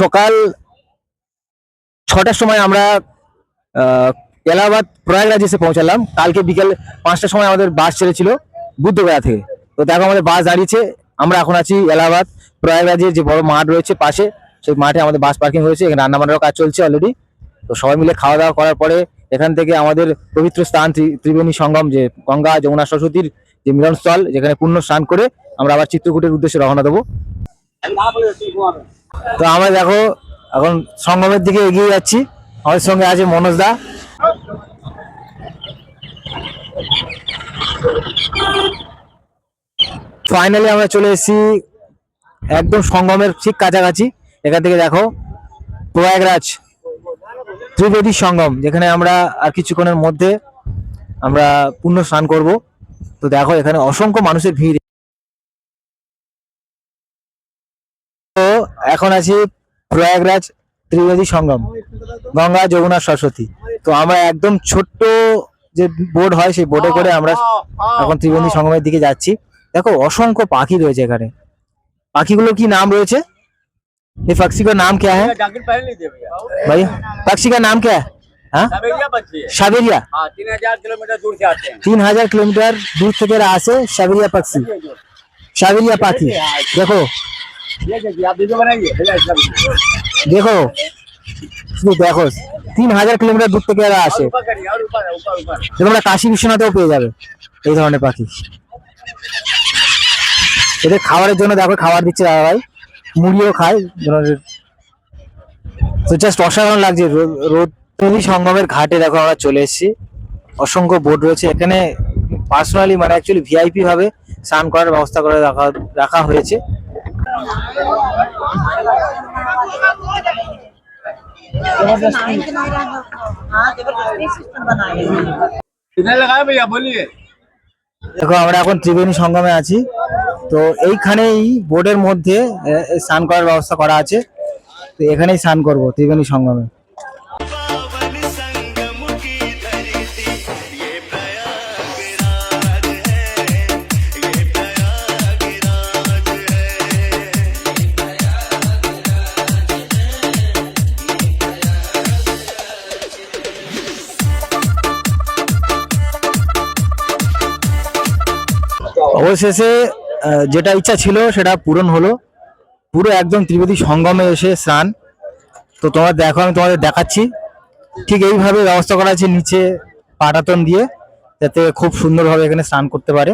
সকাল 6টার সময় আমরা এলাহাবাদ প্রয়াগরাজ এসে পৌঁছালাম। কালকে বিকেল 5টার সময় আমাদের বাস ছেড়েছিল বুদ্ধগয়া থেকে। তো দেখো আমাদের বাস দাঁড়িয়েছে, আমরা এখন আছি এলাহাবাদ প্রয়াগরাজের যে বড় মাঠ রয়েছে পাশে, সেই মাঠে আমাদের বাস পার্কিং হয়েছে। এখানে রান্না বান্নারও কাজ চলছে অলরেডি। তো সবাই মিলে খাওয়া দাওয়া করার পরে এখান থেকে আমাদের পবিত্র স্থান ত্রিবেণী সঙ্গম, যে গঙ্গা যমুনা সরস্বতীর যে মিলনস্থল, যেখানে পুণ্য স্নান করে আমরা আবার চিত্রকূটের উদ্দেশ্যে রওনা দেবো। তো আমরা দেখো এখন সঙ্গমের দিকে এগিয়ে যাচ্ছি। আমাদের সঙ্গে আছে মনোজ দা। ফাইনালি আমরা চলে এসেছি একদম সঙ্গমের ঠিক কাছাকাছি। এখান থেকে দেখো প্রয়াগরাজ ত্রিবেদী সঙ্গম, যেখানে আমরা আর কিছুক্ষণের মধ্যে আমরা পুণ্য স্নান করব। তো দেখো এখানে অসংখ্য মানুষের ভিড়। তো এখন আছি প্রয়াগরাজ ত্রিবেদী সঙ্গম, গঙ্গা যমুনা সরস্বতী। তো আমরা একদম ছোট্ট যে বোট হয় সেই বোটে করে আমরা এখন ত্রিবেণী সঙ্গমের দিকে যাচ্ছি। দেখো অসংখ্য পাখি রয়েছে এখানে। পাখিগুলো কি নাম রয়েছে? ये पक्षी का नाम क्या है भाई? पक्षी का नाम क्या है? हाँ, शाबेरिया। 3000 किलोमीटर दूर से आते हैं। 3000 किलोमीटर दूर থেকে আসে शाबेरिया पक्षी, शाबेरिया पाखी। देखो ये देखिए, आप वीडियो बनाइए। देखो শুধু দেখো 3000 কিলোমিটার দূর থেকে এরা আসে। ऊपर करिए और ऊपर ऊपर ऊपर। তোমরা কাশী বিশ্বনাথেও পেয়ে যাবে এই ধরনের পাখি। এদের খাবারের জন্য দেখো খাবার দিচ্ছে দাদা ভাই, মুড়িও খায়। তো জাস্ট অসাধারণ লাগছে। ত্রিবেণী সঙ্গমের ঘাটে দেখো আমরা চলে এসেছি। অসংখ্য বোট রয়েছে এখানে। পার্সোনালি মানে অ্যাকচুয়ালি ভিআইপি ভাবে স্নান করার ব্যবস্থা করে রাখা হয়েছে। कितने लगाए भैया बोलिए। দেখো আমরা এখন ত্রিবেণী সঙ্গমে আছি। তো এইখানেই বোটের মধ্যে স্নান করার ব্যবস্থা করা আছে। তো এখানেই স্নান করবো ত্রিবেণী সঙ্গমে। অবশেষে যেটা ইচ্ছা ছিল সেটা পূরণ হলো। পুরো একদম ত্রিবেণী সঙ্গমে এসে স্নান। তো তোমরা দেখো, আমি তোমাদের দেখাচ্ছি। ঠিক এইভাবে ব্যবস্থা করা আছে নিচে পাটাতন দিয়ে, যাতে খুব সুন্দরভাবে এখানে স্নান করতে পারে।